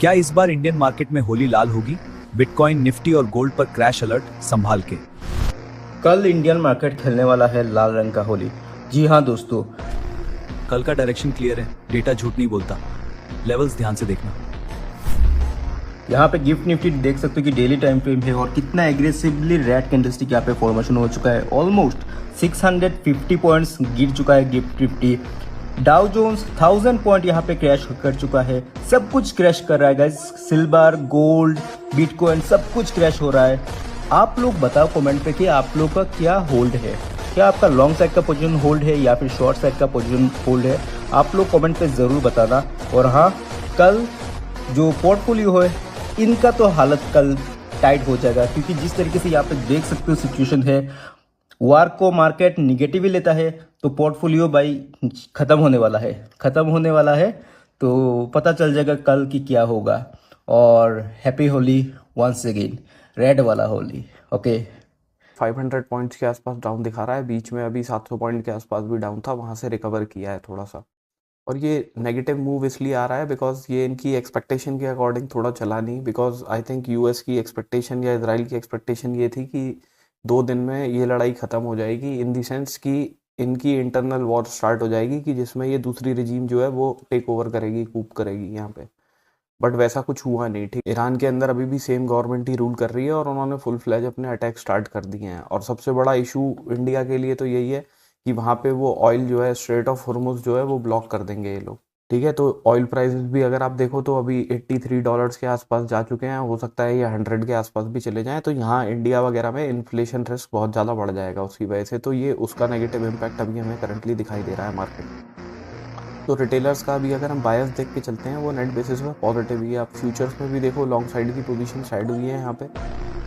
क्या इस बार Indian market में होली लाल होगी? बिटकॉइन, निफ्टी और गोल्ड पर क्रैश अलर्ट, संभाल के। कल इंडियन मार्केट खेलने वाला है लाल रंग का होली। जी हाँ दोस्तों, कल का डायरेक्शन क्लियर है, डेटा झूठ नहीं बोलता। लेवल्स ध्यान से देखना। यहाँ पे गिफ्ट निफ्टी देख सकते हो कि डेली टाइम फ्रेम है और कितना एग्रेसिवली रेड कैंडलस्टिक यहाँ पे फॉर्मेशन हो चुका है। ऑलमोस्ट 650 पॉइंट्स गिर चुका है GIFT Nifty. Dow Jones 1000 point यहाँ पे क्रैश कर चुका है। सब कुछ क्रैश कर रहा है गाइस। सिल्वर, गोल्ड, बिटकॉइन सब कुछ क्रैश हो रहा है। आप लोग बताओ कमेंट पे कि आप लोग का क्या होल्ड है। क्या आपका लॉन्ग साइड का पोजीशन होल्ड है या फिर शॉर्ट साइड का पोजीशन होल्ड है? आप लोग कमेंट पे ज़रूर बताना। और हाँ, कल जो पोर्टफोलियो है इनका तो हालत कल टाइट हो जाएगा, क्योंकि जिस तरीके से यहाँ पे देख सकते हो सिचुएशन है, वार को मार्केट निगेटिव ही लेता है तो पोर्टफोलियो भाई खत्म होने वाला है। खत्म होने वाला है तो पता चल जाएगा कल की क्या होगा। और happy Holi once again, red वाला होली। ओके, 500 पॉइंट्स के आसपास डाउन दिखा रहा है। बीच में अभी 700 पॉइंट के आसपास भी डाउन था, वहाँ से रिकवर किया है थोड़ा सा। और ये नेगेटिव मूव इसलिए आ रहा है बिकॉज ये इनकी एक्सपेक्टेशन के अकॉर्डिंग थोड़ा चला नहीं। बिकॉज आई थिंक यूएस की एक्सपेक्टेशन या इसराइल की एक्सपेक्टेशन ये थी कि 2 दिन में ये लड़ाई ख़त्म हो जाएगी, इन दी सेंस कि इनकी इंटरनल वॉर स्टार्ट हो जाएगी, कि जिसमें ये दूसरी रिजीम जो है वो टेक ओवर करेगी, कूप करेगी यहाँ पे। बट वैसा कुछ हुआ नहीं। ठीक, ईरान के अंदर अभी भी सेम गवर्नमेंट ही रूल कर रही है और उन्होंने फुल फ्लैज अपने अटैक स्टार्ट कर दिए हैं। और सबसे बड़ा इशू इंडिया के लिए तो यही है कि वहाँ पे वो ऑयल जो है, स्ट्रेट ऑफ हॉर्मुज़ जो है वो ब्लॉक कर देंगे ये लोग। ठीक है, तो ऑयल प्राइसेस भी अगर आप देखो तो अभी $83 के आसपास जा चुके हैं। हो सकता है ये 100 के आसपास भी चले जाएं, तो यहाँ इंडिया वगैरह में इन्फ्लेशन रिस्क बहुत ज़्यादा बढ़ जाएगा उसकी वजह से। तो ये उसका नेगेटिव इम्पैक्ट अभी हमें करंटली दिखाई दे रहा है मार्केट में। तो रिटेलर्स का भी अगर हम बायस देख के चलते हैं, वो नेट बेसिस पे पॉजिटिव ही है। आप फ्यूचर्स में भी देखो, लॉन्ग साइड की पोजीशन साइड हुई है यहाँ पे।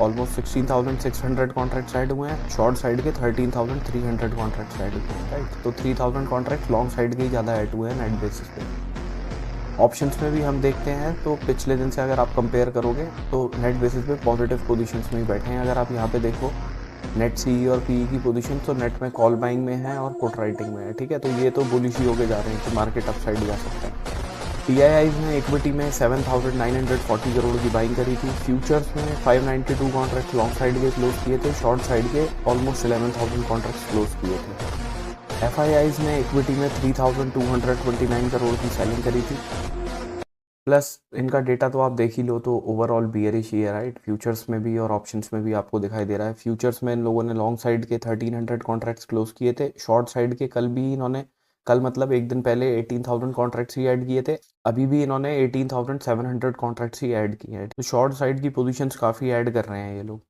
ऑलमोस्ट 16,600 कॉन्ट्रैक्ट साइड हुए हैं। शॉर्ट साइड के 13,300 कॉन्ट्रैक्ट साइड हुए हैं, राइट। तो 3,000 कॉन्ट्रैक्ट लॉन्ग साइड के ही ज़्यादा ऐड हुए हैं नेट बेसिस पे। ऑप्शंस में भी हम देखते हैं तो पिछले दिन से अगर आप कंपेयर करोगे तो नेट बेसिस पे पॉजिटिव पोजीशंस में ही बैठे हैं। अगर आप यहाँ पे देखो नेट सी और पी की पोजीशन, तो नेट में कॉल बाइंग में है और पुट राइटिंग में है। ठीक है, तो ये तो बुलिश ही होके जा रहे हैं कि मार्केट अप साइड जा सकता है। टीआईआईज ने इक्विटी में 7,940 करोड़ की बाइंग करी थी। फ्यूचर्स में 592 कॉन्ट्रैक्ट लॉन्ग साइड के क्लोज किए थे। शॉर्ट साइड के ऑलमोस्ट 11,000 कॉन्ट्रैक्ट क्लोज किए थे। एफआईआईज ने इक्विटी में 3,229 करोड़ की सेलिंग करी थी। प्लस इनका डेटा तो आप देख ही लो तो ओवरऑल बियरिश ही है, राइट। फ्यूचर्स में भी और ऑप्शंस में भी आपको दिखाई दे रहा है। फ्यूचर्स में इन लोगों ने लॉन्ग साइड के 1,300 कॉन्ट्रैक्ट्स क्लोज किए थे। शॉर्ट साइड के कल भी इन्होंने, कल मतलब एक दिन पहले 18,000 कॉन्ट्रैक्ट्स ही ऐड किए थे। अभी भी इन्होंने 18,700 कॉन्ट्रैक्ट्स ही ऐड किए हैं। तो शॉर्ट साइड की पोजीशंस काफ़ी ऐड कर रहे हैं ये लोग।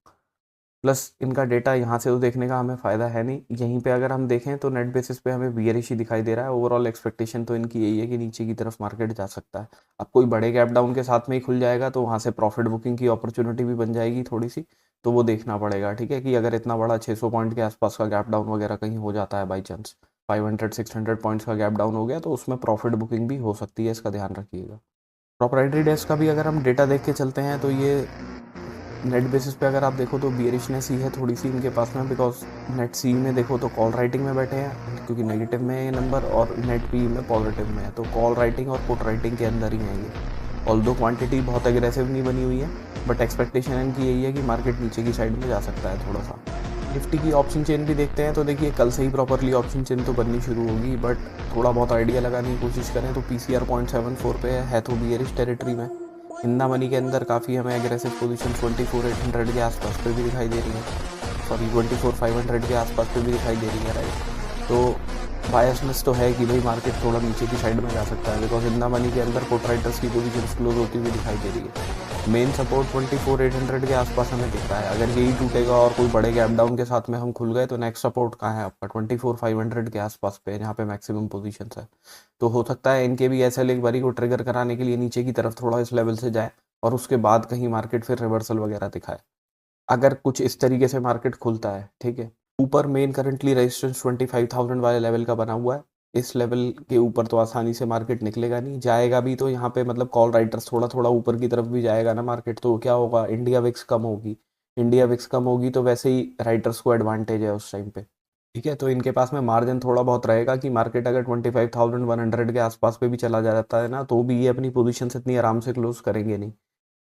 प्लस इनका डेटा यहाँ से तो देखने का हमें फ़ायदा है नहीं। यहीं पे अगर हम देखें तो नेट बेसिस पे हमें बियरिश ही दिखाई दे रहा है। ओवरऑल एक्सपेक्टेशन तो इनकी यही है कि नीचे की तरफ मार्केट जा सकता है। अब कोई बड़े गैप डाउन के साथ में ही खुल जाएगा तो वहाँ से प्रॉफिट बुकिंग की अपॉर्चुनिटी भी बन जाएगी थोड़ी सी। तो वो देखना पड़ेगा, ठीक है, कि अगर इतना बड़ा 600 पॉइंट के आसपास का गैप डाउन वगैरह कहीं हो जाता है बाई चांस, 500-600 पॉइंट्स का गैप डाउन हो गया, तो उसमें प्रॉफिट बुकिंग भी हो सकती है, इसका ध्यान रखिएगा। प्रोप्राइटरी डेस्क का भी अगर हम डेटा देख के चलते हैं तो ये नेट बेसिस पे अगर आप देखो तो बियरिशनेस ही है थोड़ी सी इनके पास में। बिकॉज नेट सी में देखो तो कॉल राइटिंग में बैठे हैं, क्योंकि नेगेटिव में है ये नंबर, और नेट पी में पॉजिटिव में है। तो कॉल राइटिंग और पुट राइटिंग के अंदर ही है ये। ऑल्दो क्वांटिटी बहुत एग्रेसिव नहीं बनी हुई है, बट एक्सपेक्टेशन इनकी यही है कि मार्केट नीचे की साइड में जा सकता है थोड़ा सा। निफ्टी की ऑप्शन चेन भी देखते हैं तो देखिए कल से ही प्रॉपरली ऑप्शन चेन तो बननी शुरू होगी, बट थोड़ा बहुत आइडिया लगाने की कोशिश करें तो पीसीआर 0.74 पे है तो बियरिश टेरिटरी में। इंदा मनी के अंदर काफ़ी हमें एग्रेसिव पोजीशन 24,800 के आसपास पे भी दिखाई दे रही है, सॉरी 24,500 के आसपास पे भी दिखाई दे रही है, राइट। तो बायसनेस तो है कि भाई मार्केट थोड़ा नीचे की साइड में जा सकता है, बिकॉज इंदा मनी के अंदर पुट राइटर्स की पोजीशन क्लोज होती हुई दिखाई दे रही है। मेन सपोर्ट 24,800 के आसपास हमें दिख रहा है। अगर यही टूटेगा और कोई बड़े गैप डाउन के साथ में हम खुल गए तो नेक्स्ट सपोर्ट कहाँ है आपका 24,500 के आसपास पे, जहाँ पे मैक्सिमम पोजीशंस है। तो हो सकता है इनके भी एसएल एक बारी को ट्रिगर कराने के लिए नीचे की तरफ थोड़ा इस लेवल से जाए और उसके बाद कहीं मार्केट फिर रिवर्सल वगैरह दिखाए, अगर कुछ इस तरीके से मार्केट खुलता है, ठीक है। ऊपर मेन करंटली रेजिस्टेंस 25,000 वाले लेवल का बना हुआ है। इस लेवल के ऊपर तो आसानी से मार्केट निकलेगा नहीं, जाएगा भी तो यहाँ पे मतलब कॉल राइटर्स थोड़ा थोड़ा ऊपर की तरफ भी जाएगा ना मार्केट, तो क्या होगा, इंडिया विक्स कम होगी। इंडिया विक्स कम होगी तो वैसे ही राइटर्स को एडवांटेज है उस टाइम पे। ठीक है, तो इनके पास में मार्जिन थोड़ा बहुत रहेगा कि मार्केट अगर 25,100 के आसपास पे भी चला जाता है ना, तो भी ये अपनी पोजीशंस इतनी आराम से क्लोज करेंगे नहीं।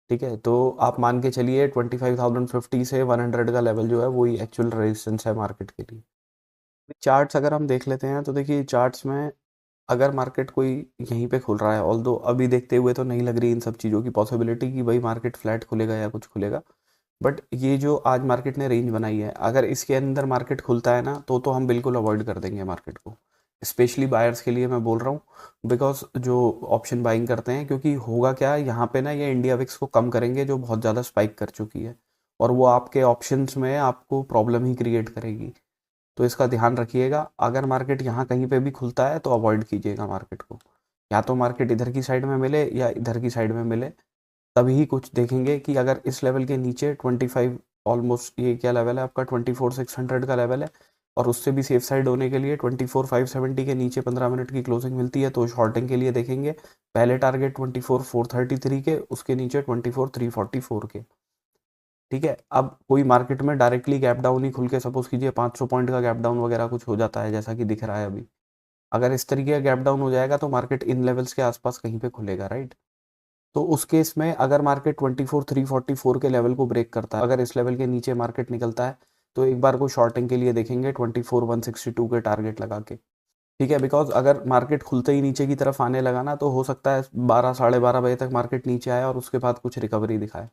ठीक है, तो आप मान के चलिए 25,050 से 100 का लेवल जो है वही एक्चुअल रेजिस्टेंस है मार्केट के लिए। चार्ट्स अगर हम देख लेते हैं तो देखिए चार्ट्स में अगर मार्केट कोई यहीं पे खुल रहा है, ऑल्दो अभी देखते हुए तो नहीं लग रही इन सब चीज़ों की पॉसिबिलिटी कि भाई मार्केट फ्लैट खुलेगा या कुछ खुलेगा, बट ये जो आज मार्केट ने रेंज बनाई है, अगर इसके अंदर मार्केट खुलता है ना तो हम बिल्कुल अवॉइड कर देंगे मार्केट को। स्पेशली बायर्स के लिए मैं बोल रहा हूँ, बिकॉज जो ऑप्शन बाइंग करते हैं, क्योंकि होगा क्या यहाँ पे ना, ये इंडिया विक्स को कम करेंगे जो बहुत ज़्यादा स्पाइक कर चुकी है, और वो आपके ऑप्शंस में आपको प्रॉब्लम ही क्रिएट करेगी। तो इसका ध्यान रखिएगा, अगर मार्केट यहाँ कहीं पे भी खुलता है तो अवॉइड कीजिएगा मार्केट को। या तो मार्केट इधर की साइड में मिले या इधर की साइड में मिले, तभी कुछ देखेंगे कि अगर इस लेवल के नीचे 25, ऑलमोस्ट ये क्या लेवल है आपका 24,600 का लेवल है, और उससे भी सेफ साइड होने के लिए 24,570 के नीचे 15 मिनट की क्लोजिंग मिलती है तो शॉर्टिंग के लिए देखेंगे। पहले टारगेट 24,433 के, उसके नीचे 24,344 के। ठीक है, अब कोई मार्केट में डायरेक्टली गैप डाउन ही खुल के सपोज कीजिए 500 पॉइंट का गैप डाउन वगैरह कुछ हो जाता है जैसा कि दिख रहा है अभी, अगर इस तरीके का गैप डाउन हो जाएगा तो मार्केट इन लेवल्स के आसपास कहीं पे खुलेगा, राइट। तो उस केस में अगर मार्केट 24,344 के लेवल को ब्रेक करता है, अगर इस लेवल के नीचे मार्केट निकलता है तो एक बार को शॉर्टिंग के लिए देखेंगे 24,162 के टारगेट लगा के। ठीक है, बिकॉज अगर मार्केट खुलते ही नीचे की तरफ आने लगा ना, तो हो सकता है 12 साढ़े 12 बजे तक मार्केट नीचे आए और उसके बाद कुछ रिकवरी दिखाए।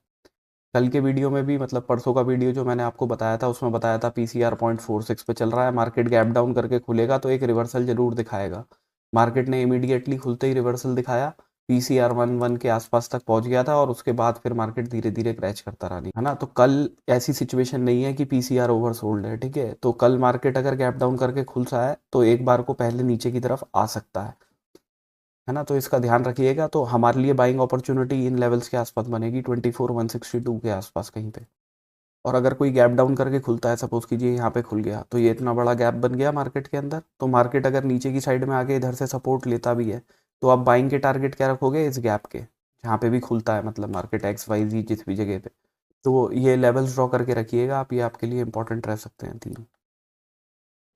कल के वीडियो में भी, मतलब परसों का वीडियो जो मैंने आपको बताया था, उसमें बताया था पीसीआर 0.46 पे चल रहा है, मार्केट गैप डाउन करके खुलेगा तो एक रिवर्सल जरूर दिखाएगा। मार्केट ने इमीडिएटली खुलते ही रिवर्सल दिखाया, पीसीआर 11 के आसपास तक पहुंच गया था और उसके बाद फिर मार्केट धीरे धीरे क्रैच करता रहा, नहीं है ना। तो कल ऐसी सिचुएशन नहीं है कि पीसीआर ओवरसोल्ड है, ठीक है। तो कल मार्केट अगर गैप डाउन करके खुलता है तो एक बार को पहले नीचे की तरफ आ सकता है ना। तो इसका ध्यान रखिएगा। तो हमारे लिए बाइंग अपॉर्चुनिटी इन लेवल्स के आसपास बनेगी 24,162 के आसपास कहीं पे। और अगर कोई गैप डाउन करके खुलता है, सपोज कीजिए यहाँ पे खुल गया, तो ये इतना बड़ा गैप बन गया मार्केट के अंदर, तो मार्केट अगर नीचे की साइड में आके इधर से सपोर्ट लेता भी है तो आप बाइंग के टारगेट क्या रखोगे, इस गैप के जहाँ पे भी खुलता है, मतलब मार्केट XYZ जिस भी जगह पे। तो ये लेवल्स ड्रॉ करके रखिएगा आप, ये आपके लिए इंपॉर्टेंट रह सकते हैं तीन।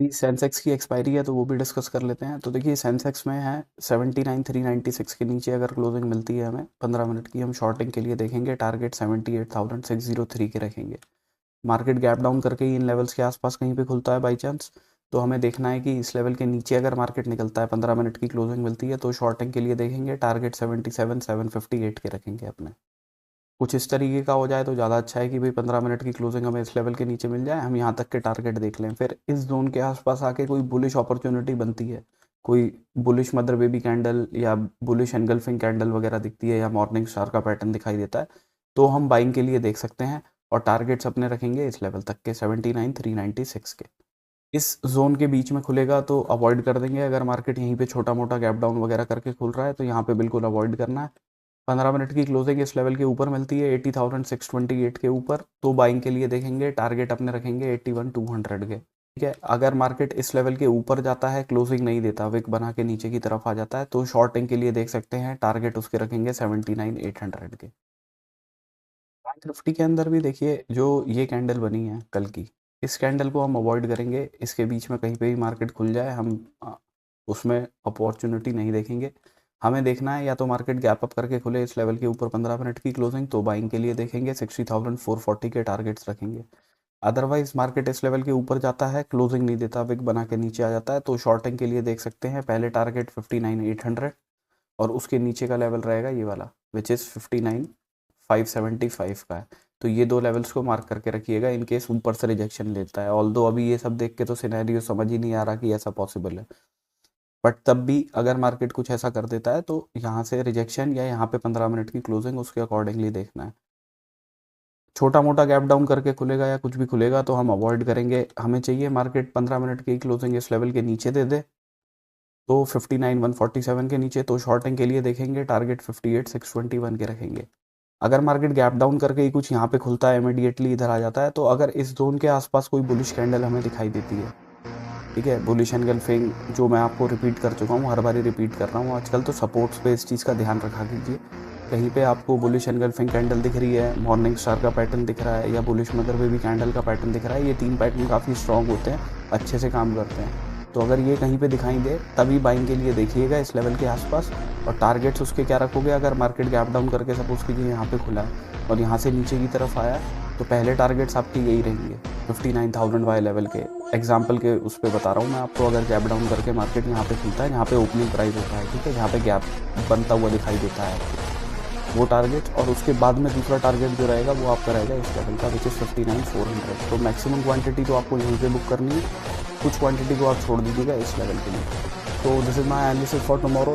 सेंसेक्स की एक्सपायरी है तो वो भी डिस्कस कर लेते हैं। तो देखिए सेंसेक्स में है 79,396 के नीचे अगर क्लोजिंग मिलती है हमें 15 मिनट की, हम शॉर्टिंग के लिए देखेंगे, टारगेट 78,603 के रखेंगे। मार्केट गैप डाउन करके ही इन लेवल्स के आसपास कहीं पे खुलता है बाई चांस, तो हमें देखना है कि इस लेवल के नीचे अगर मार्केट निकलता है, 15 मिनट की क्लोजिंग मिलती है, तो शॉर्टिंग के लिए देखेंगे, टारगेट 77,758 के रखेंगे अपने। कुछ इस तरीके का हो जाए तो ज़्यादा अच्छा है कि भाई 15 मिनट की क्लोजिंग हमें इस लेवल के नीचे मिल जाए, हम यहाँ तक के टारगेट देख लें, फिर इस जोन के आसपास आके कोई बुलिश अपॉर्चुनिटी बनती है, कोई बुलिश मदर बेबी कैंडल या बुलिश एनगल्फिंग कैंडल वगैरह दिखती है, या मॉर्निंग स्टार का पैटर्न दिखाई देता है, तो हम बाइंग के लिए देख सकते हैं। और टारगेट्स अपने रखेंगे इस लेवल तक के 79,396 के। इस जोन के बीच में खुलेगा तो अवॉइड कर देंगे। अगर मार्केट यहीं पे छोटा मोटा गैप डाउन वगैरह करके खुल रहा है तो यहाँ पे बिल्कुल अवॉइड करना है। 15 मिनट की क्लोजिंग इस लेवल के ऊपर मिलती है 80,628 के ऊपर, तो बाइंग के लिए देखेंगे, टारगेट अपने रखेंगे 81,200 के। ठीक है, अगर मार्केट इस लेवल के ऊपर जाता है, क्लोजिंग नहीं देता, विक बना के नीचे की तरफ आ जाता है, तो शॉर्टिंग के लिए देख सकते हैं, टारगेट उसके रखेंगे 79,800 के। बैंक निफ्टी के अंदर भी देखिए जो ये कैंडल बनी है कल की, इस कैंडल को हम अवॉइड करेंगे। इसके बीच में कहीं पे भी मार्केट खुल जाए, हम उसमें अपॉर्चुनिटी नहीं देखेंगे। हमें देखना है या तो मार्केट गैप अप करके खुले इस लेवल के ऊपर 15 मिनट की क्लोजिंग, तो बाइंग के लिए देखेंगे, 60,440 के टारगेट्स रखेंगे। अदरवाइज मार्केट इस लेवल के ऊपर जाता है, क्लोजिंग नहीं देता, विक बना के नीचे आ जाता है, तो शॉर्टिंग के लिए देख सकते हैं, पहले टारगेट 59,800 और उसके नीचे का लेवल रहेगा ये वाला, विच इज़ 59,575 का है। तो ये दो लेवल्स को मार्क करके रखिएगा इन केस ऊपर से रिजेक्शन लेता है। ऑल्दो अभी ये सब देख के तो सिनेरियो समझ ही नहीं आ रहा कि ऐसा पॉसिबल है, बट तब भी अगर मार्केट कुछ ऐसा कर देता है तो यहाँ से रिजेक्शन या यहाँ पे 15 मिनट की क्लोजिंग उसके अकॉर्डिंगली देखना है। छोटा मोटा गैप डाउन करके खुलेगा या कुछ भी खुलेगा तो हम अवॉइड करेंगे। हमें चाहिए मार्केट 15 मिनट की क्लोजिंग इस लेवल के नीचे दे दे, तो 59,147 के नीचे, तो शॉर्टिंग के लिए देखेंगे, टारगेट 58,621 के रखेंगे। अगर मार्केट गैप डाउन करके ही कुछ यहाँ पे खुलता है, इमीडिएटली इधर आ जाता है, तो अगर इस जोन के आसपास कोई बुलिश कैंडल हमें दिखाई देती है, ठीक है, बुलिश एनगल्फिंग, जो मैं आपको रिपीट कर चुका हूँ, हर बारी रिपीट कर रहा हूँ आजकल, तो सपोर्ट्स पे इस चीज़ का ध्यान रखा कीजिए। कहीं पे आपको बुलिश एनगल्फिंग कैंडल दिख रही है, मॉर्निंग स्टार का पैटर्न दिख रहा है या बुलिश मदर बेबी कैंडल का पैटर्न दिख रहा है, ये 3 पैटर्न काफ़ी स्ट्रॉन्ग होते हैं, अच्छे से काम करते हैं। तो अगर ये कहीं पे दिखाई दे तभी बाइंग के लिए देखिएगा इस लेवल के आसपास। और टारगेट्स उसके क्या रखोगे, अगर मार्केट गैप डाउन करके सपोज कीजिए यहाँ पे खुला है और यहाँ से नीचे की तरफ आया, तो पहले टारगेट्स आपके यही रहेंगे 59,000 वाई लेवल के। एग्जाम्पल के उस पर बता रहा हूँ मैं आपको, अगर गैप डाउन करके मार्केट यहाँ पे खुलता है, यहाँ पे ओपनिंग प्राइस होता है, ठीक है, यहाँ पे गैप बनता हुआ दिखाई देता है आपको, वो टारगेट। और उसके बाद में दूसरा टारगेट जो रहेगा वो आपका रहेगा इस लेवल का, विच इज़ 59,400। तो मैक्सिमम क्वांटिटी तो आपको यहीं पे बुक करनी है, कुछ क्वांटिटी को आप छोड़ दीजिएगा इस लेवल के लिए। तो this is my analysis for tomorrow.